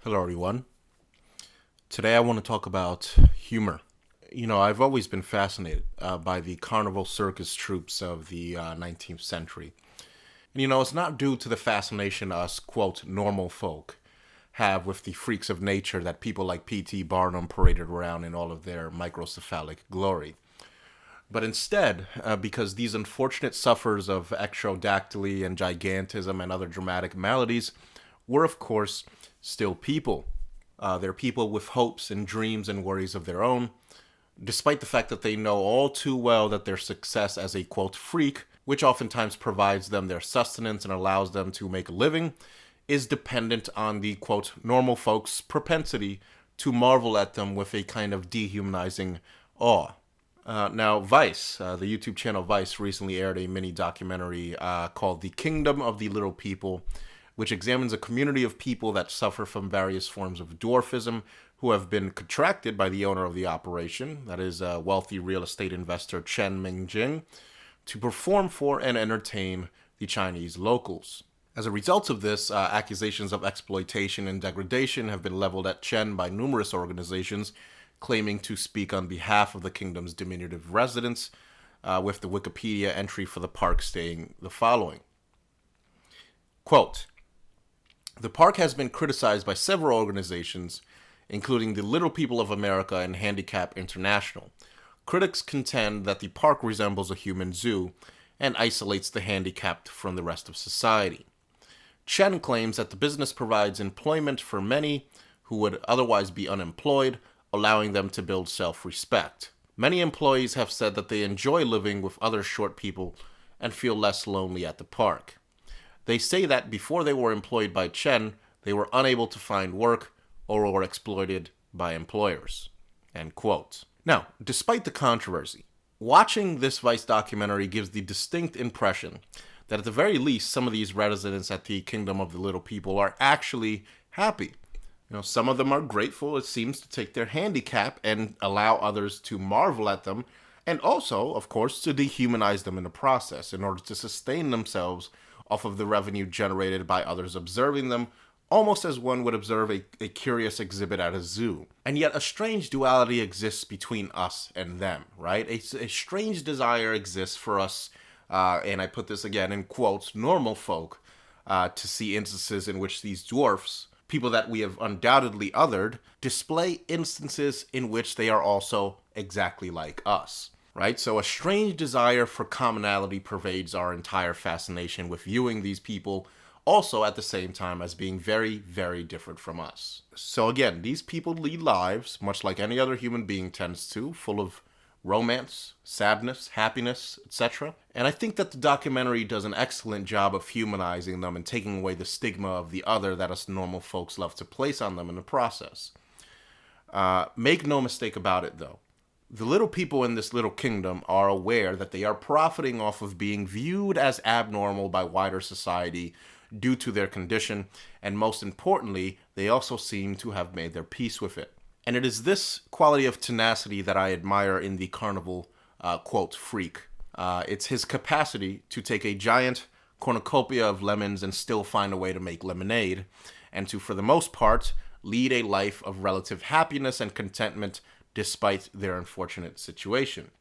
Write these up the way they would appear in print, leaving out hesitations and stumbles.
Hello, everyone. Today I want to talk about humor. I've always been fascinated by the carnival circus troupes of the 19th century. And, it's not due to the fascination us, quote, normal folk have with the freaks of nature that people like P.T. Barnum paraded around in all of their microcephalic glory. But instead, because these unfortunate sufferers of ectrodactyly and gigantism and other dramatic maladies were, of course, still people. They're people with hopes and dreams and worries of their own, despite the fact that they know all too well that their success as a, quote, freak, which oftentimes provides them their sustenance and allows them to make a living, is dependent on the, quote, normal folks' propensity to marvel at them with a kind of dehumanizing awe. Now, Vice, the YouTube channel Vice, recently aired a mini documentary called The Kingdom of the Little People, which examines a community of people that suffer from various forms of dwarfism who have been contracted by the owner of the operation, that is wealthy real estate investor Chen Mingjing, to perform for and entertain the Chinese locals. As a result of this, accusations of exploitation and degradation have been leveled at Chen by numerous organizations claiming to speak on behalf of the kingdom's diminutive residents, with the Wikipedia entry for the park stating the following. Quote, "The park has been criticized by several organizations, including the Little People of America and Handicap International. Critics contend that the park resembles a human zoo and isolates the handicapped from the rest of society. Chen claims that the business provides employment for many who would otherwise be unemployed, allowing them to build self-respect. Many employees have said that they enjoy living with other short people and feel less lonely at the park. They say that before they were employed by Chen, they were unable to find work or were exploited by employers." End quote. Now, despite the controversy, watching this Vice documentary gives the distinct impression that at the very least, some of these residents at the Kingdom of the Little People are actually happy. Some of them are grateful, it seems, to take their handicap and allow others to marvel at them, and also, of course, to dehumanize them in the process in order to sustain themselves off of the revenue generated by others observing them, almost as one would observe a curious exhibit at a zoo. And yet a strange duality exists between us and them, right? A strange desire exists for us, and I put this again in quotes, normal folk, to see instances in which these dwarfs, people that we have undoubtedly othered, display instances in which they are also exactly like us. Right? So a strange desire for commonality pervades our entire fascination with viewing these people also at the same time as being very, very different from us. So again, these people lead lives, much like any other human being tends to, full of romance, sadness, happiness, etc. And I think that the documentary does an excellent job of humanizing them and taking away the stigma of the other that us normal folks love to place on them in the process. Make no mistake about it, though. The little people in this little kingdom are aware that they are profiting off of being viewed as abnormal by wider society due to their condition, and most importantly, they also seem to have made their peace with it. And it is this quality of tenacity that I admire in the carnival, quote, freak. It's his capacity to take a giant cornucopia of lemons and still find a way to make lemonade, and to, for the most part, lead a life of relative happiness and contentment despite their unfortunate situation.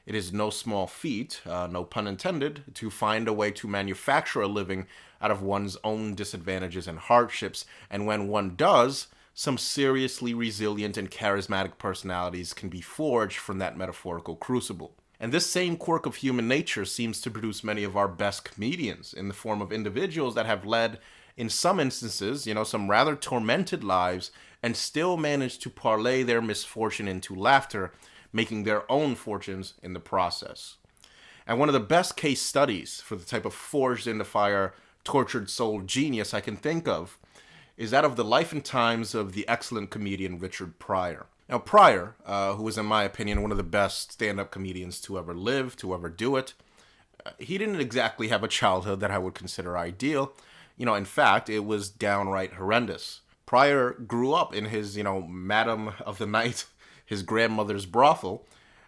It is no small feat, no pun intended, to find a way to manufacture a living out of one's own disadvantages and hardships, and when one does, some seriously resilient and charismatic personalities can be forged from that metaphorical crucible. And this same quirk of human nature seems to produce many of our best comedians in the form of individuals that have led, in some instances, some rather tormented lives and still managed to parlay their misfortune into laughter, making their own fortunes in the process. And one of the best case studies for the type of forged in the fire, tortured soul genius I can think of is that of the life and times of the excellent comedian Richard Pryor. Now, Pryor, who is, in my opinion, one of the best stand-up comedians to ever live, to ever do it, he didn't exactly have a childhood that I would consider ideal. In fact, it was downright horrendous. Pryor grew up in his, Madam of the Night, his grandmother's brothel,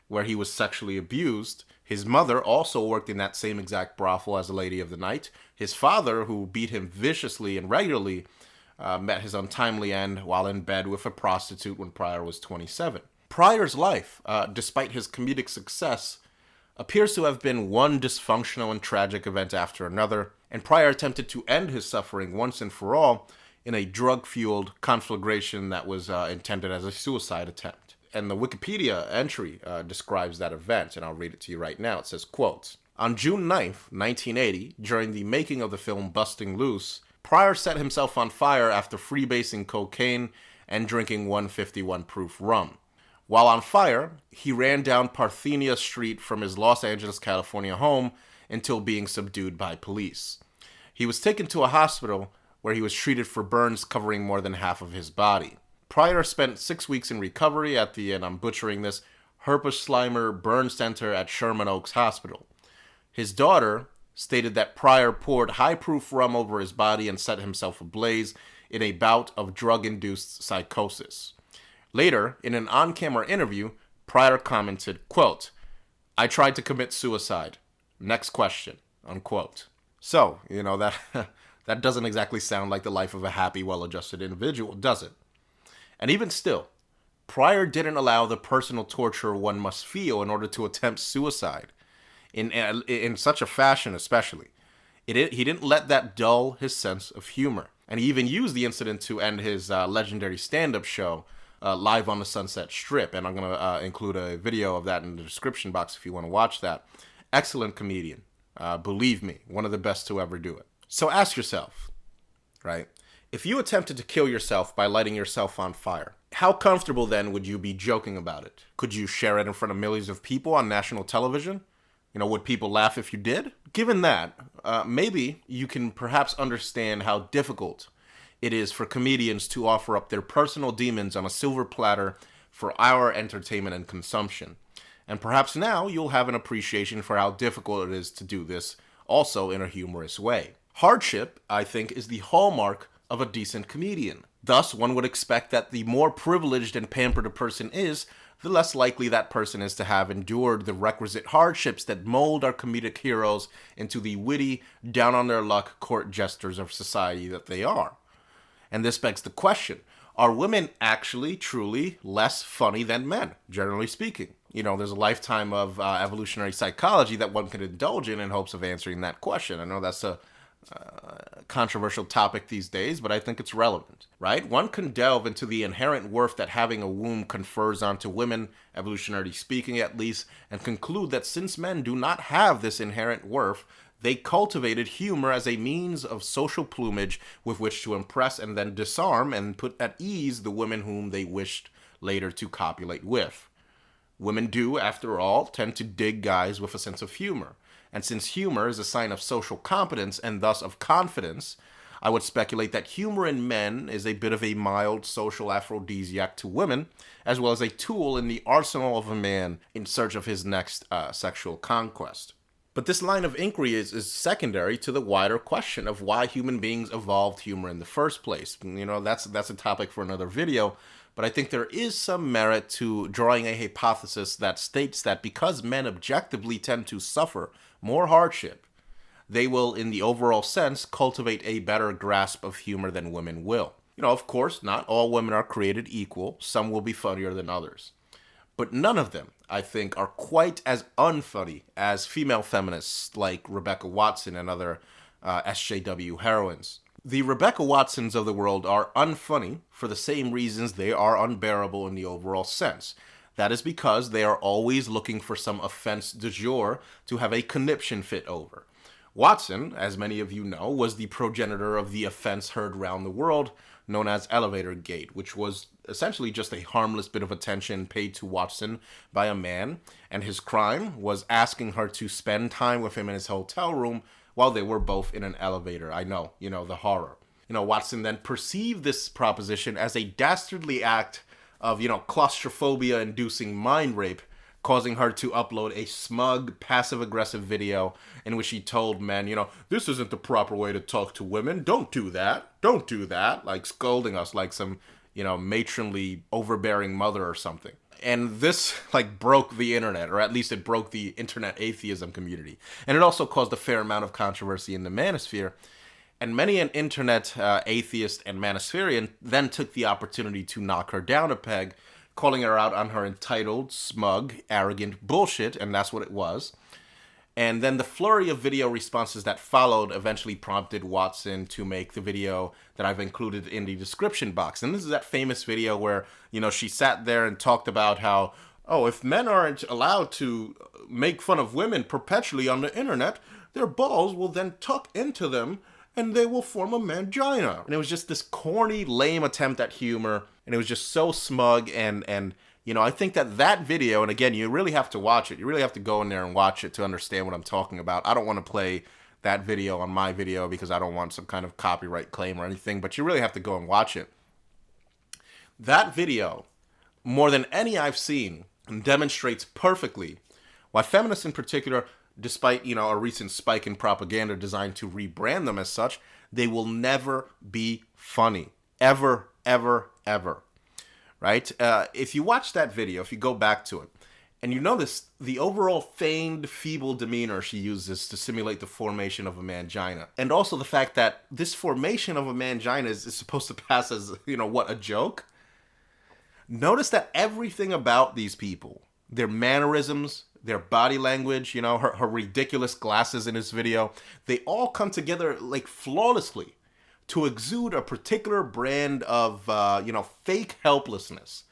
where he was sexually abused. His mother also worked in that same exact brothel as a lady of the night. His father, who beat him viciously and regularly, met his untimely end while in bed with a prostitute when Pryor was 27. Pryor's life, despite his comedic success, appears to have been one dysfunctional and tragic event after another, and Pryor attempted to end his suffering once and for all in a drug-fueled conflagration that was intended as a suicide attempt. And the Wikipedia entry describes that event, and I'll read it to you right now. It says, quote, "On June 9th, 1980, during the making of the film Busting Loose, Pryor set himself on fire after freebasing cocaine and drinking 151 proof rum. While on fire, he ran down Parthenia Street from his Los Angeles, California home until being subdued by police. He was taken to a hospital where he was treated for burns covering more than half of his body. Pryor spent 6 weeks in recovery at the, and I'm butchering this, Herpeslimer Burn Center at Sherman Oaks Hospital. His daughter stated that Pryor poured high-proof rum over his body and set himself ablaze in a bout of drug-induced psychosis. Later, in an on-camera interview, Pryor commented, quote, 'I tried to commit suicide. Next question,' unquote." So, that that doesn't exactly sound like the life of a happy, well-adjusted individual, does it? And even still, Pryor didn't allow the personal torture one must feel in order to attempt suicide, in such a fashion especially. He didn't let that dull his sense of humor. And he even used the incident to end his legendary stand-up show, live on the Sunset Strip, and I'm going to include a video of that in the description box if you want to watch that. Excellent comedian. Believe me, one of the best to ever do it. So ask yourself, right? If you attempted to kill yourself by lighting yourself on fire, how comfortable then would you be joking about it? Could you share it in front of millions of people on national television? Would people laugh if you did? Given that, maybe you can perhaps understand how difficult it is for comedians to offer up their personal demons on a silver platter for our entertainment and consumption. And perhaps now you'll have an appreciation for how difficult it is to do this, also in a humorous way. Hardship, I think, is the hallmark of a decent comedian. Thus, one would expect that the more privileged and pampered a person is, the less likely that person is to have endured the requisite hardships that mold our comedic heroes into the witty, down-on-their-luck court jesters of society that they are. And this begs the question, are women actually, truly less funny than men, generally speaking? There's a lifetime of evolutionary psychology that one can indulge in hopes of answering that question. I know that's a controversial topic these days, but I think it's relevant, right? One can delve into the inherent worth that having a womb confers onto women, evolutionarily speaking at least, and conclude that since men do not have this inherent worth, they cultivated humor as a means of social plumage with which to impress and then disarm and put at ease the women whom they wished later to copulate with. Women do, after all, tend to dig guys with a sense of humor. And since humor is a sign of social competence and thus of confidence, I would speculate that humor in men is a bit of a mild social aphrodisiac to women, as well as a tool in the arsenal of a man in search of his next sexual conquest. But this line of inquiry is secondary to the wider question of why human beings evolved humor in the first place. That's a topic for another video, but I think there is some merit to drawing a hypothesis that states that because men objectively tend to suffer more hardship, they will, in the overall sense, cultivate a better grasp of humor than women will. Of course, not all women are created equal. Some will be funnier than others. But none of them, I think, are quite as unfunny as female feminists like Rebecca Watson and other SJW heroines. The Rebecca Watsons of the world are unfunny for the same reasons they are unbearable in the overall sense. That is because they are always looking for some offense du jour to have a conniption fit over. Watson, as many of you know, was the progenitor of the offense heard round the world, known as Elevator Gate, which was essentially just a harmless bit of attention paid to Watson by a man, and his crime was asking her to spend time with him in his hotel room while they were both in an elevator. I know, the horror. Watson then perceived this proposition as a dastardly act of, claustrophobia-inducing mind rape, causing her to upload a smug, passive-aggressive video in which she told men, this isn't the proper way to talk to women. Don't do that. Like scolding us like some, matronly, overbearing mother or something. And this, broke the internet, or at least it broke the internet atheism community. And it also caused a fair amount of controversy in the manosphere. And many an internet atheist and manispherian then took the opportunity to knock her down a peg, calling her out on her entitled, smug, arrogant bullshit, and that's what it was. And then the flurry of video responses that followed eventually prompted Watson to make the video that I've included in the description box. And this is that famous video where, she sat there and talked about how, oh, if men aren't allowed to make fun of women perpetually on the internet, their balls will then tuck into them and they will form a mangina. And it was just this corny, lame attempt at humor. And it was just so smug and I think that video, and again, you really have to watch it. You really have to go in there and watch it to understand what I'm talking about. I don't want to play that video on my video because I don't want some kind of copyright claim or anything, but you really have to go and watch it. That video, more than any I've seen, demonstrates perfectly why feminists in particular, despite, a recent spike in propaganda designed to rebrand them as such, they will never be funny. Ever, ever, ever. Right? If you watch that video, if you go back to it, and you notice the overall feigned, feeble demeanor she uses to simulate the formation of a mangina, and also the fact that this formation of a mangina is supposed to pass as, a joke. Notice that everything about these people, their mannerisms, their body language, her ridiculous glasses in this video, they all come together like flawlessly to exude a particular brand of, fake helplessness,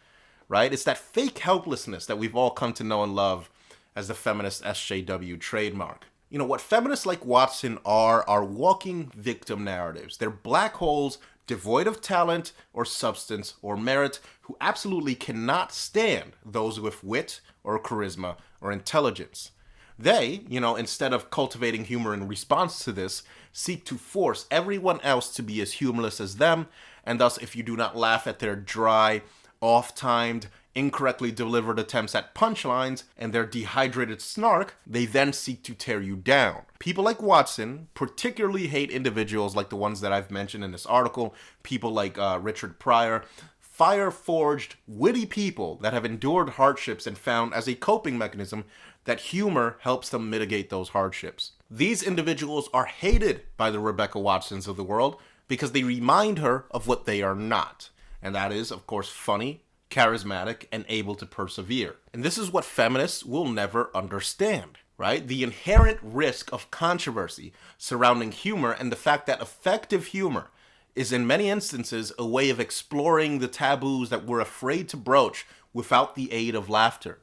right? It's that fake helplessness that we've all come to know and love as the feminist SJW trademark. What feminists like Watson are walking victim narratives. They're black holes devoid of talent or substance or merit who absolutely cannot stand those with wit or charisma or intelligence. They, instead of cultivating humor in response to this, seek to force everyone else to be as humorless as them, and thus if you do not laugh at their dry, off-timed, incorrectly delivered attempts at punchlines and their dehydrated snark, they then seek to tear you down. People like Watson particularly hate individuals like the ones that I've mentioned in this article, people like Richard Pryor, fire-forged, witty people that have endured hardships and found as a coping mechanism that humor helps them mitigate those hardships. These individuals are hated by the Rebecca Watsons of the world because they remind her of what they are not. And that is, of course, funny, charismatic, and able to persevere. And this is what feminists will never understand, right? The inherent risk of controversy surrounding humor and the fact that effective humor is in many instances a way of exploring the taboos that we're afraid to broach without the aid of laughter.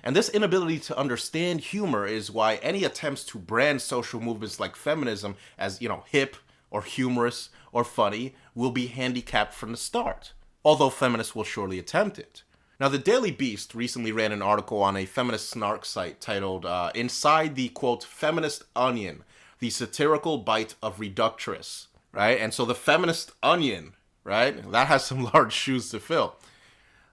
And this inability to understand humor is why any attempts to brand social movements like feminism as, hip or humorous or funny will be handicapped from the start, although feminists will surely attempt it. Now, the Daily Beast recently ran an article on a feminist snark site titled, Inside the, quote, Feminist Onion, the Satirical Bite of Reductress, right? And so the feminist onion, right, that has some large shoes to fill.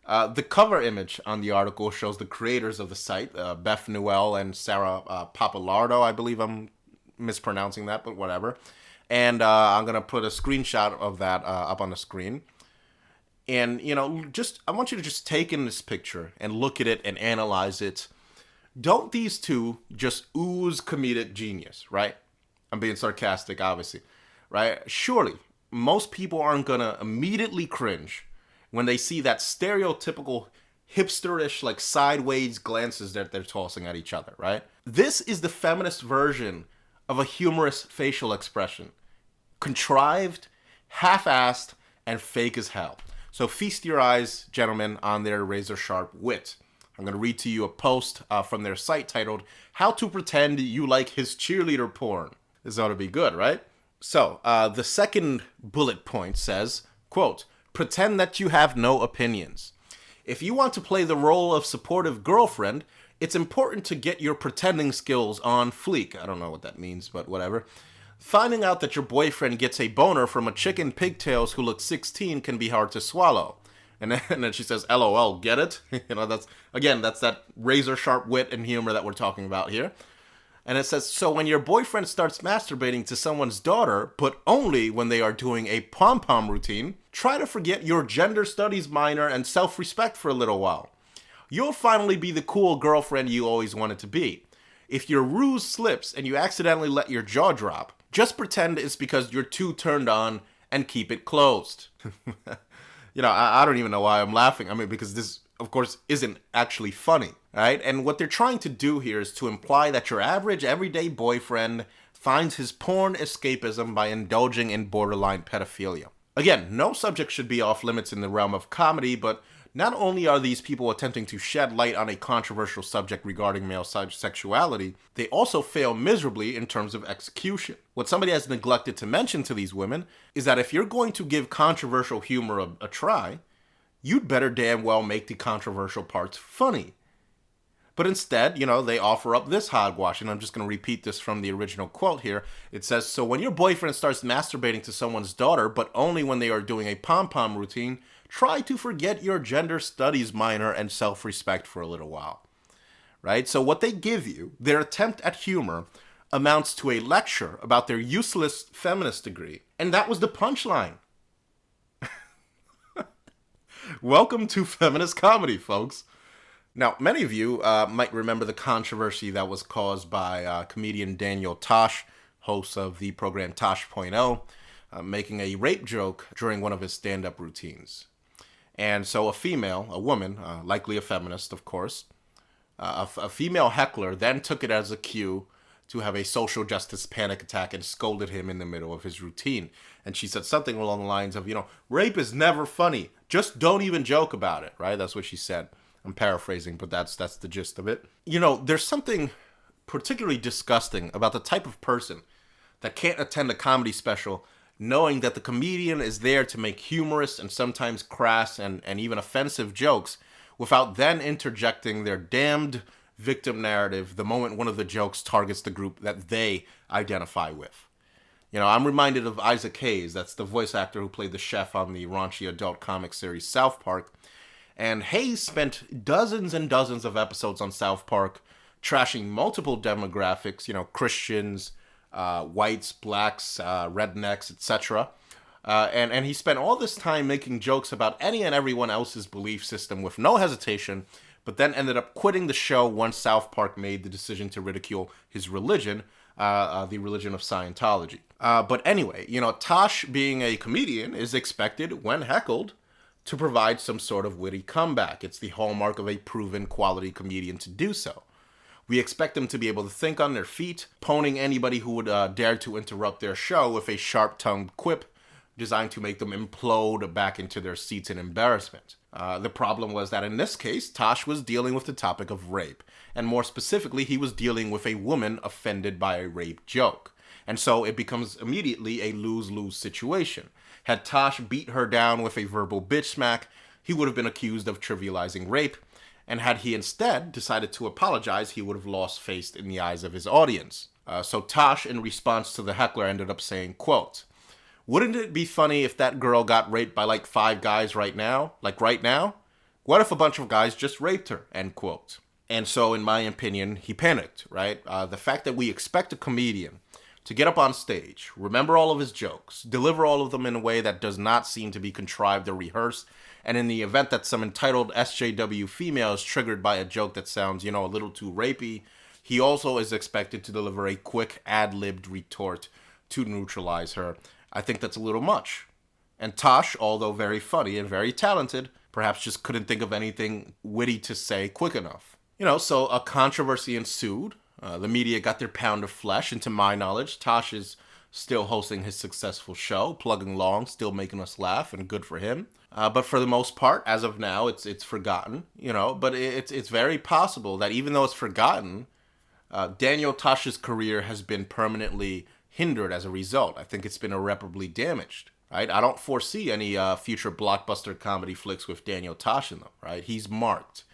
The cover image on the article shows the creators of the site, Beth Newell and Sarah Papalardo. I believe I'm mispronouncing that, but whatever. And I'm going to put a screenshot of that up on the screen. And, I want you to just take in this picture and look at it and analyze it. Don't these two just ooze comedic genius, right? I'm being sarcastic, obviously, right? Surely, most people aren't going to immediately cringe when they see that stereotypical hipsterish, like sideways glances that they're tossing at each other, right? This is the feminist version of a humorous facial expression. Contrived, half-assed, and fake as hell. So feast your eyes, gentlemen, on their razor-sharp wit. I'm going to read to you a post from their site titled, How to Pretend You Like His Cheerleader Porn. This ought to be good, right? So, the second bullet point says, quote, pretend that you have no opinions. If you want to play the role of supportive girlfriend, it's important to get your pretending skills on fleek. I don't know what that means, but whatever. Finding out that your boyfriend gets a boner from a chick in pigtails who looks 16 can be hard to swallow. And then she says, LOL, get it? That's that razor sharp wit and humor that we're talking about here. And it says, so when your boyfriend starts masturbating to someone's daughter, but only when they are doing a pom-pom routine, try to forget your gender studies minor and self-respect for a little while. You'll finally be the cool girlfriend you always wanted to be. If your ruse slips and you accidentally let your jaw drop, Just pretend it's because you're too turned on and keep it closed. I don't even know why I'm laughing. I mean, because this, of course, isn't actually funny, right? And what they're trying to do here is to imply that your average everyday boyfriend finds his porn escapism by indulging in borderline pedophilia. Again, no subject should be off limits in the realm of comedy, but not only are these people attempting to shed light on a controversial subject regarding male sexuality, they also fail miserably in terms of execution. What somebody has neglected to mention to these women is that if you're going to give controversial humor a try, you'd better damn well make the controversial parts funny. But instead, they offer up this hogwash, and I'm just going to repeat this from the original quote here. It says, so when your boyfriend starts masturbating to someone's daughter, but only when they are doing a pom-pom routine, try to forget your gender studies minor and self-respect for a little while. Right? So what they give you, their attempt at humor, amounts to a lecture about their useless feminist degree. And that was the punchline. Welcome to feminist comedy, folks. Now, many of you might remember the controversy that was caused by comedian Daniel Tosh, host of the program Tosh.0, making a rape joke during one of his stand-up routines. And so a woman, likely a feminist, of course, a female heckler then took it as a cue to have a social justice panic attack and scolded him in the middle of his routine. And she said something along the lines of, rape is never funny. Just don't even joke about it, right? That's what she said. I'm paraphrasing, but that's the gist of it. There's something particularly disgusting about the type of person that can't attend a comedy special knowing that the comedian is there to make humorous and sometimes crass and even offensive jokes without then interjecting their damned victim narrative the moment one of the jokes targets the group that they identify with. I'm reminded of Isaac Hayes, that's the voice actor who played the chef on the raunchy adult comic series South Park. And Hayes spent dozens and dozens of episodes on South Park trashing multiple demographics, Christians, whites, blacks, rednecks, etc. And he spent all this time making jokes about any and everyone else's belief system with no hesitation, but then ended up quitting the show once South Park made the decision to ridicule his religion, the religion of Scientology. But anyway, Tosh, being a comedian, is expected, when heckled, to provide some sort of witty comeback. It's the hallmark of a proven quality comedian to do so. We expect them to be able to think on their feet, poning anybody who would dare to interrupt their show with a sharp-tongued quip designed to make them implode back into their seats in embarrassment. The problem was that in this case, Tosh was dealing with the topic of rape, and more specifically, he was dealing with a woman offended by a rape joke. And so it becomes immediately a lose-lose situation. Had Tosh beat her down with a verbal bitch smack, he would have been accused of trivializing rape, and had he instead decided to apologize, he would have lost face in the eyes of his audience. So Tosh, in response to the heckler, ended up saying, quote, "Wouldn't it be funny if that girl got raped by like 5 guys right now? Like right now? What if a bunch of guys just raped her?" End quote. And so, in my opinion, he panicked, right? The fact that we expect a comedian to get up on stage, remember all of his jokes, deliver all of them in a way that does not seem to be contrived or rehearsed, and in the event that some entitled SJW female is triggered by a joke that sounds, a little too rapey, he also is expected to deliver a quick ad-libbed retort to neutralize her. I think that's a little much. And Tosh, although very funny and very talented, perhaps just couldn't think of anything witty to say quick enough. So a controversy ensued. The media got their pound of flesh, and to my knowledge, Tosh is still hosting his successful show, plugging along, still making us laugh, and good for him. But for the most part, as of now, it's forgotten, but it's very possible that even though it's forgotten, Daniel Tosh's career has been permanently hindered as a result. I think it's been irreparably damaged, right? I don't foresee any future blockbuster comedy flicks with Daniel Tosh in them, right? He's marked.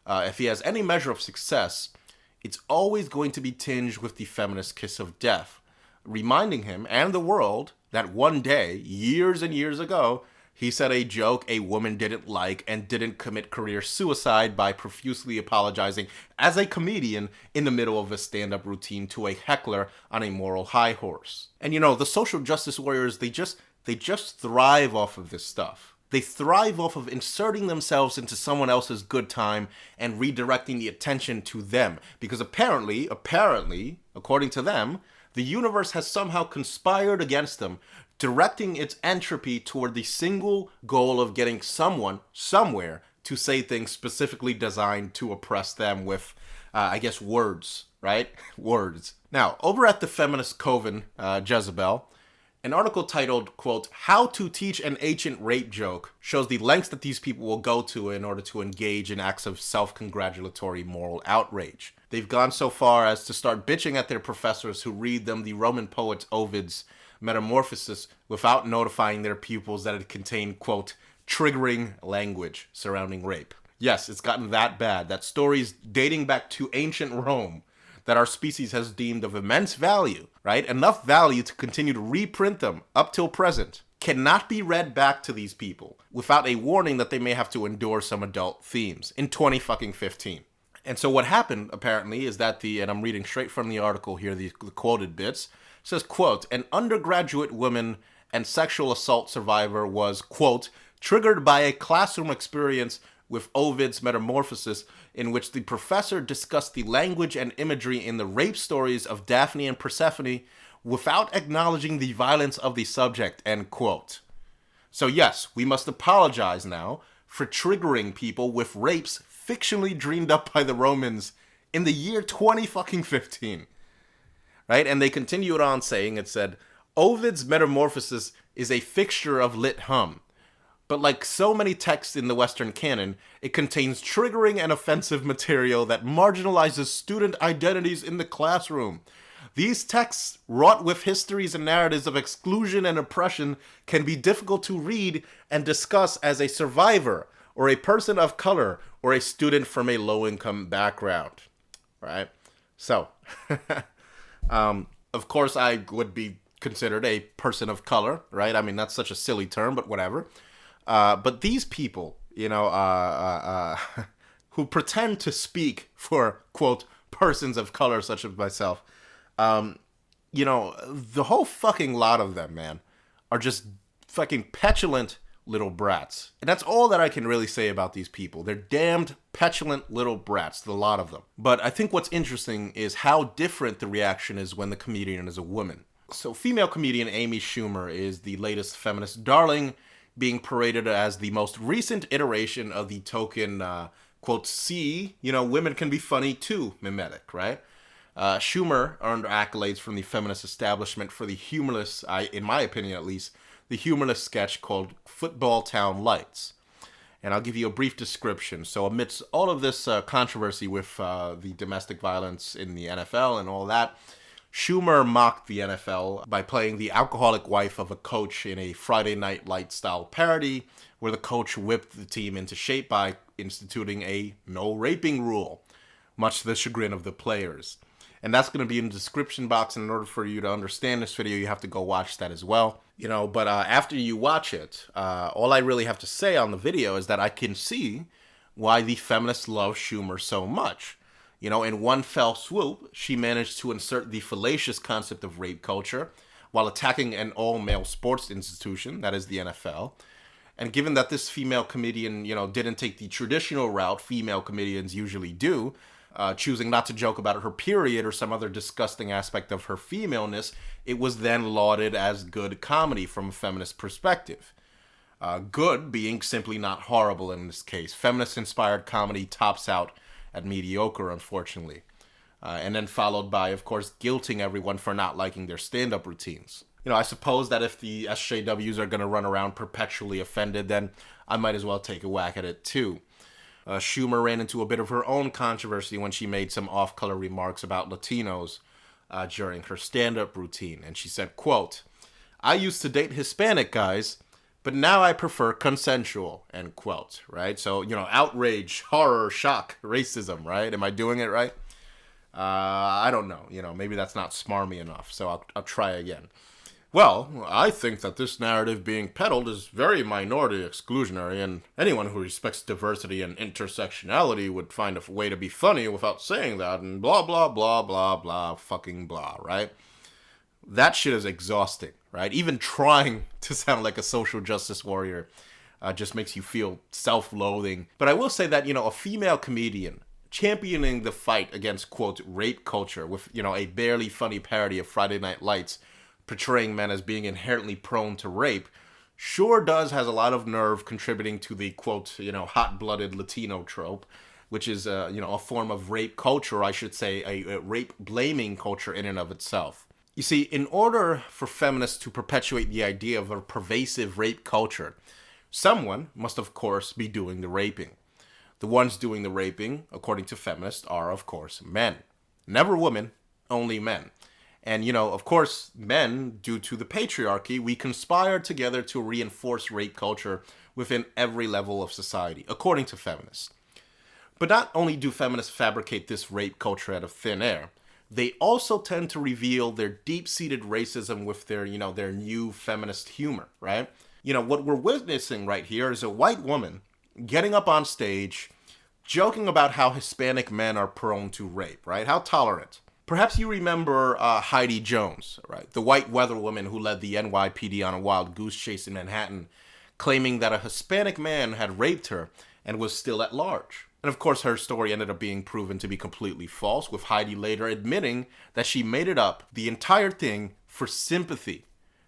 If he has any measure of success, it's always going to be tinged with the feminist kiss of death, reminding him and the world that one day, years and years ago, he said a joke a woman didn't like and didn't commit career suicide by profusely apologizing as a comedian in the middle of a stand-up routine to a heckler on a moral high horse. And the social justice warriors, they just thrive off of this stuff. They thrive off of inserting themselves into someone else's good time and redirecting the attention to them. Because apparently, according to them, the universe has somehow conspired against them, directing its entropy toward the single goal of getting someone, somewhere, to say things specifically designed to oppress them with, words, right? Words. Now, over at the feminist coven, Jezebel, an article titled, quote, "How to Teach an Ancient Rape Joke" shows the lengths that these people will go to in order to engage in acts of self-congratulatory moral outrage. They've gone so far as to start bitching at their professors who read them the Roman poet Ovid's Metamorphoses without notifying their pupils that it contained, quote, "triggering language surrounding rape." Yes, it's gotten that bad that stories dating back to ancient Rome that our species has deemed of immense value, right? Enough value to continue to reprint them up till present, cannot be read back to these people without a warning that they may have to endure some adult themes in 2015. And so what happened, apparently, is that and I'm reading straight from the article here, the quoted bits, says, quote, "An undergraduate woman and sexual assault survivor was, quote, triggered by a classroom experience with Ovid's Metamorphoses, in which the professor discussed the language and imagery in the rape stories of Daphne and Persephone without acknowledging the violence of the subject," end quote. So yes, we must apologize now for triggering people with rapes fictionally dreamed up by the Romans in the year 2015. Right? And they continued on saying, it said, "Ovid's Metamorphoses is a fixture of lit hum. But like so many texts in the Western canon, it contains triggering and offensive material that marginalizes student identities in the classroom. These texts, wrought with histories and narratives of exclusion and oppression, can be difficult to read and discuss as a survivor, or a person of color, or a student from a low-income background." Right? So, of course I would be considered a person of color, right? I mean, that's such a silly term, but whatever. But these people, who pretend to speak for, quote, persons of color such as myself, the whole fucking lot of them, man, are just fucking petulant little brats. And that's all that I can really say about these people. They're damned petulant little brats, the lot of them. But I think what's interesting is how different the reaction is when the comedian is a woman. So female comedian Amy Schumer is the latest feminist darling, being paraded as the most recent iteration of the token, quote, "see, women can be funny too" mimetic, right? Schumer earned accolades from the feminist establishment for the humorless, in my opinion at least, the humorless sketch called Football Town Lights. And I'll give you a brief description. So amidst all of this controversy with the domestic violence in the NFL and all that, Schumer mocked the NFL by playing the alcoholic wife of a coach in a Friday Night Lights style parody, where the coach whipped the team into shape by instituting a no raping rule, much to the chagrin of the players. And that's going to be in the description box, and in order for you to understand this video, you have to go watch that as well. But after you watch it, all I really have to say on the video is that I can see why the feminists love Schumer so much. In one fell swoop, she managed to insert the fallacious concept of rape culture while attacking an all-male sports institution, that is the NFL. And given that this female comedian, didn't take the traditional route female comedians usually do, choosing not to joke about her period or some other disgusting aspect of her femaleness, it was then lauded as good comedy from a feminist perspective. Good being simply not horrible in this case. Feminist-inspired comedy tops out at mediocre, unfortunately. And then followed by, of course, guilting everyone for not liking their stand-up routines. I suppose that if the SJWs are going to run around perpetually offended, then I might as well take a whack at it too. Schumer ran into a bit of her own controversy when she made some off-color remarks about Latinos during her stand-up routine. And she said, quote, "I used to date Hispanic guys, but now I prefer consensual," end quote, right? So, outrage, horror, shock, racism, right? Am I doing it right? I don't know. Maybe that's not smarmy enough, so I'll try again. "Well, I think that this narrative being peddled is very minority exclusionary, and anyone who respects diversity and intersectionality would find a way to be funny without saying that, and blah, blah, blah, blah, blah, fucking blah," right? That shit is exhausting, right? Even trying to sound like a social justice warrior just makes you feel self-loathing. But I will say that, a female comedian championing the fight against, quote, rape culture with, a barely funny parody of Friday Night Lights portraying men as being inherently prone to rape, sure does has a lot of nerve contributing to the, quote, hot-blooded Latino trope, which is, a form of rape culture, I should say, a rape-blaming culture in and of itself. You see, in order for feminists to perpetuate the idea of a pervasive rape culture, someone must, of course, be doing the raping. The ones doing the raping, according to feminists, are, of course, men. Never women, only men. And, of course, men, due to the patriarchy, we conspire together to reinforce rape culture within every level of society, according to feminists. But not only do feminists fabricate this rape culture out of thin air, they also tend to reveal their deep-seated racism with their new feminist humor, right? What we're witnessing right here is a white woman getting up on stage, joking about how Hispanic men are prone to rape, right? How tolerant. Perhaps you remember Heidi Jones, right? The white weather woman who led the NYPD on a wild goose chase in Manhattan, claiming that a Hispanic man had raped her and was still at large. And of course, her story ended up being proven to be completely false, with Heidi later admitting that she made it up, the entire thing, for sympathy,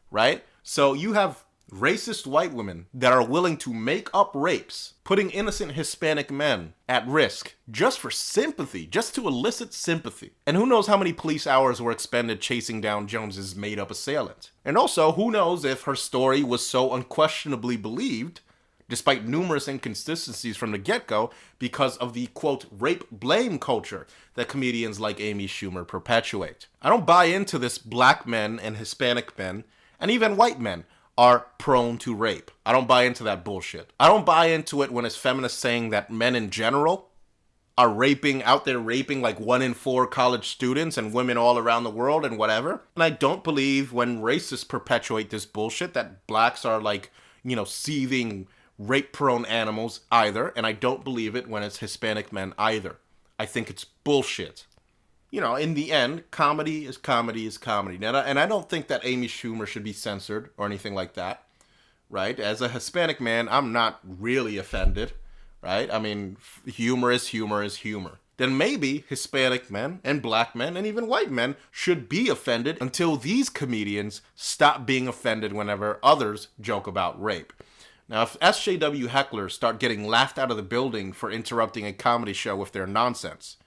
right? So you have racist white women that are willing to make up rapes, putting innocent Hispanic men at risk just for sympathy, just to elicit sympathy. And who knows how many police hours were expended chasing down Jones's made-up assailant. And also, who knows if her story was so unquestionably believed, despite numerous inconsistencies from the get-go, because of the, quote, rape-blame culture that comedians like Amy Schumer perpetuate. I don't buy into this black men and Hispanic men, and even white men, are prone to rape. I don't buy into that bullshit. I don't buy into it when it's feminists saying that men in general are out there raping like 1 in 4 college students and women all around the world and whatever. And I don't believe when racists perpetuate this bullshit that blacks are like, seething rape-prone animals either. And I don't believe it when it's Hispanic men either. I think it's bullshit. In the end, comedy is comedy is comedy. And I don't think that Amy Schumer should be censored or anything like that, right? As a Hispanic man, I'm not really offended, right? I mean, humor is humor is humor. Then maybe Hispanic men and black men and even white men should be offended until these comedians stop being offended whenever others joke about rape. Now, if SJW hecklers start getting laughed out of the building for interrupting a comedy show with their nonsense,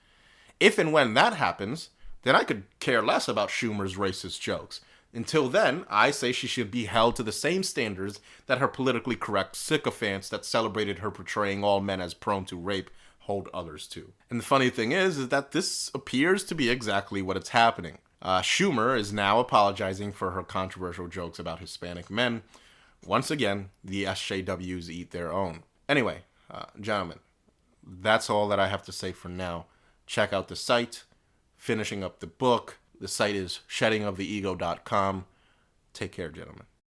if and when that happens, then I could care less about Schumer's racist jokes. Until then, I say she should be held to the same standards that her politically correct sycophants that celebrated her portraying all men as prone to rape hold others to. And the funny thing is that this appears to be exactly what is happening. Schumer is now apologizing for her controversial jokes about Hispanic men. Once again, the SJWs eat their own. Anyway, gentlemen, that's all that I have to say for now. Check out the site, finishing up the book. The site is sheddingoftheego.com. Take care, gentlemen.